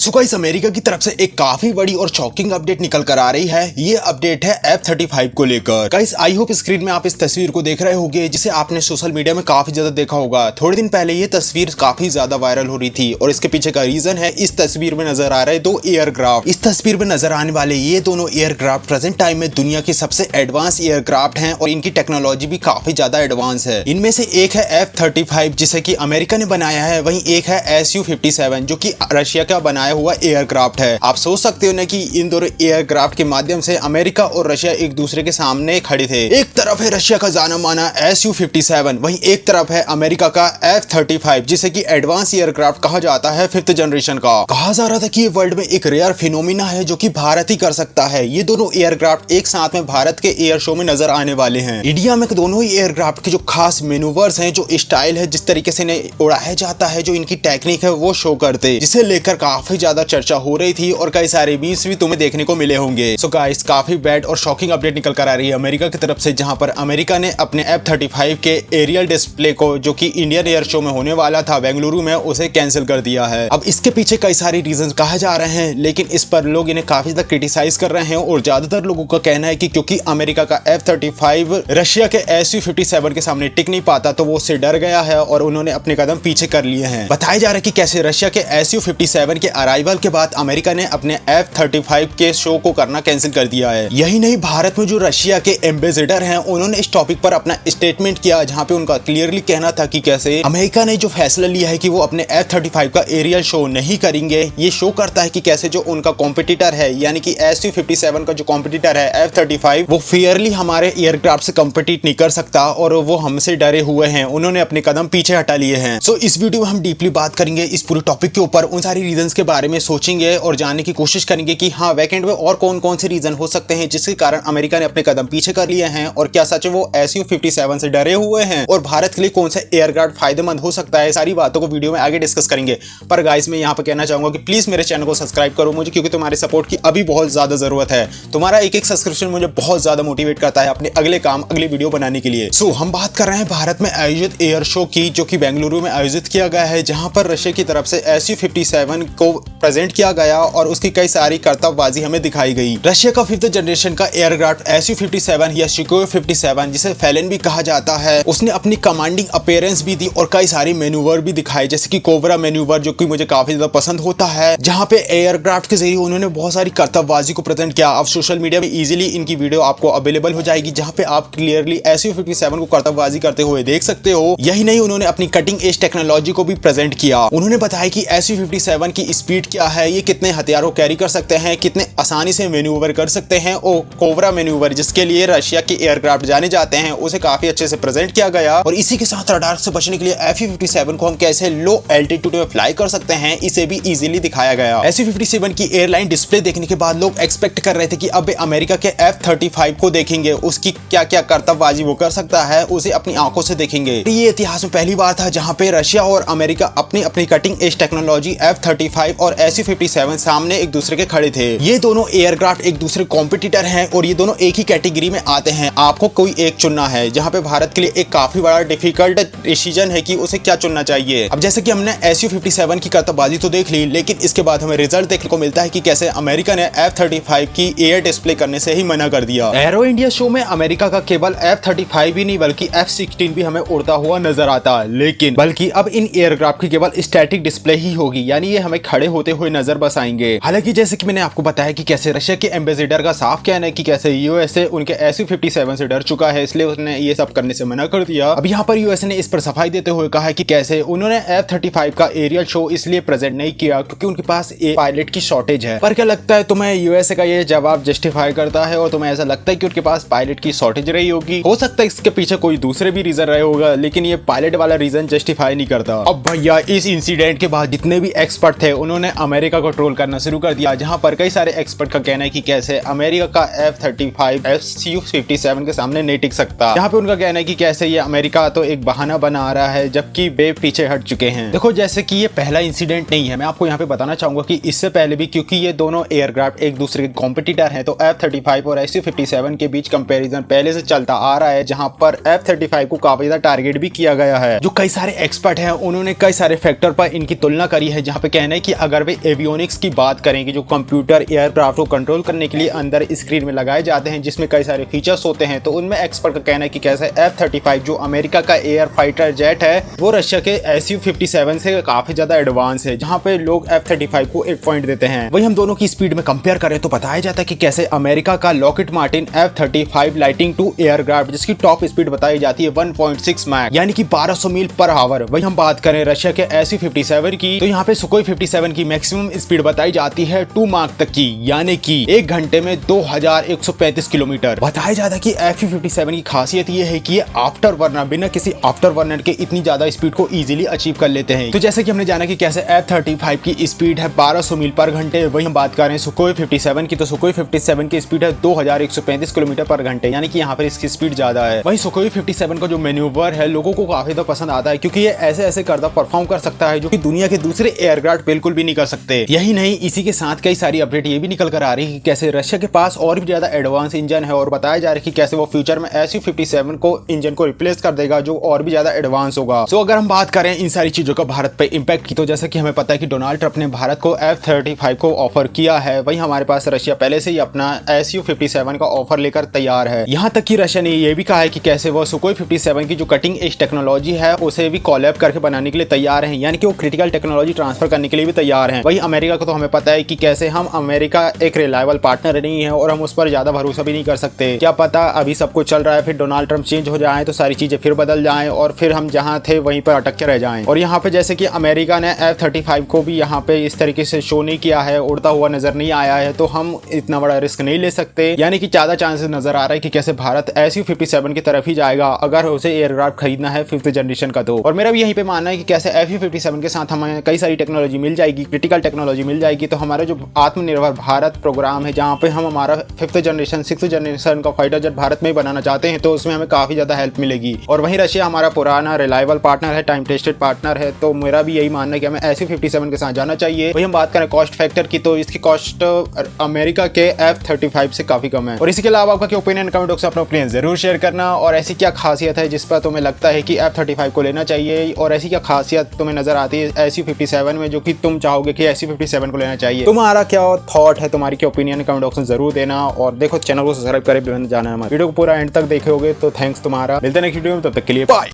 So guys, America की तरफ से एक काफी बड़ी और शॉकिंग अपडेट निकल कर आ रही है। ये अपडेट है F-35 को लेकर। गाइस, आई होप स्क्रीन में आप इस तस्वीर को देख रहे होंगे, जिसे आपने सोशल मीडिया में काफी ज्यादा देखा होगा। थोड़े दिन पहले ये तस्वीर काफी ज्यादा वायरल हो रही थी और इसके पीछे का रीजन है इस तस्वीर में नजर आ रहे दो एयरक्राफ्ट। इस तस्वीर में नजर आने वाले ये दोनों एयरक्राफ्ट प्रेजेंट टाइम में दुनिया की सबसे एडवांस एयरक्राफ्ट हैं और इनकी टेक्नोलॉजी भी काफी ज्यादा एडवांस है। इनमें से एक है F-35 जिसे कि अमेरिका ने बनाया है, वहीं एक है Su-57 जो कि रशिया का बनाया हुआ एयरक्राफ्ट है। आप सोच सकते हो ना कि इन दोनों एयरक्राफ्ट के माध्यम से अमेरिका और रशिया एक दूसरे के सामने खड़े थे। एक तरफ है रशिया का जाना माना Su-57, वहीं एक तरफ है अमेरिका का F-35 जिसे कि एडवांस एयरक्राफ्ट कहा जाता है, 5th जनरेशन का। कहा जा रहा था कि ये वर्ल्ड में एक रेयर फिनोमिना है जो कि भारत ही कर सकता है। ये दोनों एयरक्राफ्ट एक साथ में भारत के एयर शो में नजर आने वाले हैं। इंडिया में दोनों ही एयरक्राफ्ट के जो खास मेनूवर्स हैं, जो स्टाइल है, जिस तरीके से इन्हें उड़ाया जाता है, जो इनकी टेक्निक है वो शो करते, जिसे लेकर काफी ज्यादा चर्चा हो रही थी और कई सारे मीम्स भी तुम्हें देखने को मिले होंगे। सो गाइस, काफी बैड और शॉकिंग अपडेट निकल कर आ रही है अमेरिका की तरफ से, जहां पर अमेरिका ने अपने F-35 के एरियल डिस्प्ले को, जो कि इंडियन एयर शो में होने वाला था बेंगलुरु में, उसे कैंसिल कर दिया है। अब इसके पीछे कई सारे रीजन कहा जा रहे हैं, लेकिन इस पर लोग इन्हें काफी ज्यादा क्रिटिसाइज कर रहे हैं और ज्यादातर लोगों का कहना है कि क्योंकि अमेरिका का F-35 रशिया के Su-57 के सामने टिक नहीं पाता, तो वो उससे डर गया है और उन्होंने अपने कदम पीछे कर लिए हैं। बताया जा रहा है कि कैसे रशिया के Su-57 के अराइवल के बाद अमेरिका ने अपने F-35 के शो को करना कैंसिल कर दिया है। यही नहीं, भारत में जो रशिया के एम्बेसडर हैं, उन्होंने इस टॉपिक पर अपना स्टेटमेंट किया, जहां पे उनका क्लियरली कहना था कि कैसे अमेरिका ने जो फैसला लिया है कि वो अपने F-35 का एरियल शो नहीं करेंगे, ये शो करता है कि कैसे जो उनका कॉम्पिटिटर है, यानी कि Su-57 का जो कॉम्पिटिटर है F-35, वो फेयरली हमारे एयरक्राफ्ट से कॉम्पिटिट नहीं कर सकता और वो हमसे डरे हुए हैं। उन्होंने अपने कदम पीछे हटा लिए हैं। सो इस वीडियो में हम डीपली बात करेंगे इस पूरे टॉपिक के ऊपर, उन सारी रीजंस के बारे में सोचेंगे और जानने की कोशिश करेंगे कि हाँ, वैकेंड में और कौन कौन से रीजन हो सकते हैं जिसके कारण अमेरिका ने अपने कदम पीछे कर लिए हैं, और क्या सच में वो Su-57 से डरे हुए हैं, और भारत के लिए कौन सा एयरक्राफ्ट फायदेमंद हो सकता है। सारी बातों को वीडियो में आगे डिस्कस करेंगे। पर गाइस, मैं यहाँ पे कहना चाहूंगा कि प्लीज मेरे चैनल को सब्सक्राइब करो मुझे, क्योंकि तुम्हारे सपोर्ट की अभी बहुत ज्यादा जरूरत है। तुम्हारा एक एक सब्सक्रिप्शन मुझे बहुत ज्यादा मोटिवेट करता है अपने अगले काम, अगले वीडियो बनाने के लिए। सो हम बात कर रहे हैं भारत में आयोजित एयर शो की, जो कि बेंगलुरु में आयोजित किया गया है, जहां पर रशिया की तरफ से Su-57 को प्रेजेंट किया गया और उसकी कई सारी करतबबाजी हमें दिखाई गई। रशिया का 5th जनरेशन का एयरक्राफ्ट Su-57 या Sukhoi-57, जिसे फैलन भी कहा जाता है, उसने अपनी कमांडिंग अपीयरेंस भी दी और कई सारी मैन्यूवर भी दिखाए, जैसे कि कोबरा मैन्यूवर, जो कि मुझे काफी ज्यादा पसंद होता है, जहां पे एयरक्राफ्ट के जरिए उन्होंने बहुत सारी करतबबाजी को प्रेजेंट किया। अब सोशल मीडिया में इजीली इनकी वीडियो आपको अवेलेबल हो जाएगी, जहां पे आप क्लियरली Su-57 को करतबबाजी करते हुए देख सकते हो। यही नहीं, उन्होंने अपनी कटिंग एज टेक्नोलॉजी को भी प्रेजेंट किया। उन्होंने बताया कि Su-57 की स्पीड क्या है, ये कितने हथियारों कैरी कर सकते हैं, कितने आसानी से मैन्यूवर कर सकते हैं, और कोबरा मैन्यूवर जिसके लिए रशिया के एयरक्राफ्ट जाने जाते हैं, उसे काफी अच्छे से प्रेजेंट किया गया। और इसी के साथ रडार से बचने के लिए Su-57 को हम कैसे लो एल्टीट्यूड में फ्लाई कर सकते हैं, इसे भी इजीली दिखाया गया। Su-57 की एयरलाइन डिस्प्ले देखने के बाद लोग एक्सपेक्ट कर रहे थे कि अब अमेरिका के F-35 को देखेंगे, उसकी क्या क्या करतबबाजी वो कर सकता है, उसे अपनी आंखों से देखेंगे। ये इतिहास में पहली बार था जहां पे रशिया और अमेरिका अपनी अपनी कटिंग एज टेक्नोलॉजी F-35 और Su-57 सामने एक दूसरे के खड़े थे। ये दोनों एयरक्राफ्ट एक दूसरे कॉम्पिटिटर हैं और ये दोनों एक ही कैटेगरी में आते हैं। आपको कोई एक चुनना है, जहां पे भारत के लिए एक काफी बड़ा डिफिकल्ट डिसीजन है कि उसे क्या चुनना चाहिए। अब जैसे कि हमने Su-57 की करतबबाजी तो देख ली, लेकिन इसके बाद हमें रिजल्ट देखने को मिलता है कि कैसे अमेरिका ने F-35 की एयर डिस्प्ले करने से ही मना कर दिया। एरो इंडिया शो में अमेरिका का केवल F-35 ही नहीं बल्कि F-16 भी हमें उड़ता हुआ नजर आता, लेकिन बल्कि अब इन एयरक्राफ्ट की केवल स्टैटिक डिस्प्ले ही होगी, यानी ये हमें खड़े होते हुए नजर बस आएंगे। हालांकि जैसे कि मैंने आपको बताया कि कैसे रशिया के एम्बेसडर का साफ कहना है कि कैसे यूएसए उनके Su-57 से डर चुका है, इसलिए उसने ये सब करने से मना कर दिया। अब यहाँ पर यूएसए ने इस पर सफाई देते हुए कहा है कि कैसे उन्होंने F-35 का एरियल शो इसलिए प्रेजेंट नहीं किया क्योंकि उनके पास एक पायलट की शॉर्टेज है। पर क्या लगता है तुम्हें, यूएसए का ये जवाब जस्टिफाई करता है और तुम्हें ऐसा लगता है कि उनके पास पायलट की शॉर्टेज रही होगी? हो सकता है इसके पीछे कोई दूसरे भी रीजन रहे होगा, लेकिन ये पायलट वाला रीजन जस्टिफाई नहीं करता। अब भैया, इस इंसिडेंट के बाद जितने भी एक्सपर्ट थे उन्होंने अमेरिका को ट्रोल करना शुरू कर दिया, जहां पर कई सारे एक्सपर्ट का कहना है कि कैसे अमेरिका का F-35 Su-57 के सामने नहीं टिक सकता। जहां पे उनका कहना है कि कैसे ये अमेरिका तो एक बहाना बना रहा है, जबकि वे पीछे हट चुके हैं। देखो, जैसे कि ये पहला इंसिडेंट नहीं है, मैं आपको यहाँ पे बताना चाहूंगा कि इससे पहले भी, क्योंकि ये दोनों एयरक्राफ्ट एक दूसरे के कॉम्पिटिटर हैं, तो F-35 और Su-57 के बीच कंपैरिजन पहले से चलता आ रहा है, जहां पर F-35 को काफी ज्यादा टारगेट भी किया गया है। जो कई सारे एक्सपर्ट हैं उन्होंने कई सारे फैक्टर पर इनकी तुलना करी है, जहां पे कहना है कि अगर वे एवियोनिक्स की बात करें कि जो कंप्यूटर एयरक्राफ्ट को कंट्रोल करने के लिए अंदर स्क्रीन में लगाए जाते हैं जिसमें कई सारे फीचर्स होते हैं, तो उनमें एक्सपर्ट का कहना है कि कैसे F-35 जो अमेरिका का एयर फाइटर जेट है वो रशिया के Su-57 से काफी ज्यादा एडवांस है, जहां पे लोग F-35 को 1 पॉइंट देते हैं। वही हम दोनों की स्पीड में कंपेयर करें तो बताया जाता है कि कैसे अमेरिका का Lockheed Martin F-35 lightning II aircraft जिसकी टॉप स्पीड बताई जाती है 1.6 मैक यानी कि 1200 मील पर आवर। वही हम बात करें रशिया के Su-57 की, तो यहाँ पे सुकोई 57 की मैक्सिमम स्पीड बताई जाती है 2 माक तक की, यानी कि 1 घंटे में 2135 किलोमीटर। बताया जाता है कि F-57 की खासियत ये है कि ये आफ्टर बर्नर बिना किसी आफ्टर बर्नर के इतनी ज्यादा स्पीड को इजीली अचीव कर लेते हैं। तो जैसे कि हमने जाना कि कैसे F-35 की स्पीड है 1200 मील पर घंटे, वही हम बात कर रहे हैं सुकोई 57 की, तो सुकोई 57 की स्पीड है 2135 किलोमीटर पर घंटे, यानी कि यहाँ पर इसकी स्पीड ज्यादा है। वही सुकोई 57 का जो मैन्यूवर है लोगों को काफी तो पसंद आता है क्योंकि ये ऐसे ऐसे करदा परफॉर्म कर सकता है जो कि दुनिया के दूसरे एयरक्राफ्ट बिल्कुल भी नहीं कर सकते। यही नहीं, इसी के साथ कई सारी अपडेट ये भी निकल कर आ रही है कि कैसे रशिया के पास और भी ज्यादा एडवांस इंजन है और बताया जा रहा है कि कैसे वो फ्यूचर में Su-57 को इंजन को रिप्लेस कर देगा जो और भी ज्यादा एडवांस होगा। सो अगर हम बात करें इन सारी चीजों का भारत पे इंपैक्ट की, तो जैसा कि हमें पता है कि डोनाल्ड ट्रंप ने भारत को F-35 को ऑफर किया है, वही हमारे पास रशिया पहले से ही अपना Su-57 का ऑफर लेकर तैयार है। यहाँ तक कि रशिया ने यह भी कहा है कि कैसे वो सुकोई 57 की जो कटिंग एज टेक्नोलॉजी है उसे भी कोलैब करके बनाने के लिए तैयार है, यानी कि वो क्रिटिकल टेक्नोलॉजी ट्रांसफर करने के लिए भी तैयार है। वही अमेरिका को तो हमें पता है कि कैसे हम अमेरिका एक रिलायबल पार्टनर नहीं है और हम उस पर ज्यादा भरोसा भी नहीं कर सकते। क्या पता अभी सब कुछ चल रहा है, फिर डोनाल्ड ट्रंप चेंज हो जाए तो सारी चीजें फिर बदल जाएं और फिर हम जहां थे वहीं पर अटक के रह जाएं। और यहाँ पे जैसे कि अमेरिका ने F-35 को भी यहाँ पे इस तरीके से शो नहीं किया है, उड़ता हुआ नजर नहीं आया है, तो हम इतना बड़ा रिस्क नहीं ले सकते। यानी कि ज्यादा चांसेस नजर आ रहा है कि कैसे भारत Su-57 की तरफ ही जाएगा अगर उसे एयरक्राफ्ट खरीदना है 5th जनरेशन का। तो और मेरा भी यहीं पे मानना है कि कैसे F-57 के साथ हमें कई सारी टेक्नोलॉजी मिल जाएगी, क्रिटिकल टेक्नोलॉजी मिल जाएगी, तो हमारा जो आत्मनिर्भर भारत प्रोग्राम है जहाँ पे हम हमारा 5th जनरेशन 6th जनरेशन का फाइटर जेट भारत में ही बनाना चाहते हैं, तो उसमें हमें काफी ज्यादा हेल्प मिलेगी। और वहीं रशिया हमारा पुराना रिलायबल पार्टनर है, टाइम टेस्टेड पार्टनर है, तो मेरा भी यही मानना है कि हमें Su-57 के साथ जाना चाहिए। वही हम बात करें कॉस्ट फैक्टर की, तो इसकी कॉस्ट अमेरिका के F-35 से काफी कम है। और इसके अलावा आपका क्या ओपिनियन, कमेंट बॉक्स में अपना ओपिनियन जरूर शेयर करना। और ऐसी क्या खासियत है जिस पर तुम्हें लगता है कि F-35 को लेना चाहिए, और ऐसी क्या खासियत तुम्हें नजर आती है Su-57 में जो कि तुम चाहोगे कि Su-57 को लेना चाहिए। तुम्हारा क्या थॉट है, तुम्हारी क्या ओपिनियन, कमेंट बॉक्स में जरूर देना। और देखो चैनल को सब्सक्राइब करे जाना है हमारे वीडियो को पूरा एंड तक देखे होगे तो थैंक्स तुम्हारा। मिलते हैं नेक्स्ट वीडियो में, तब तक के लिए बाय।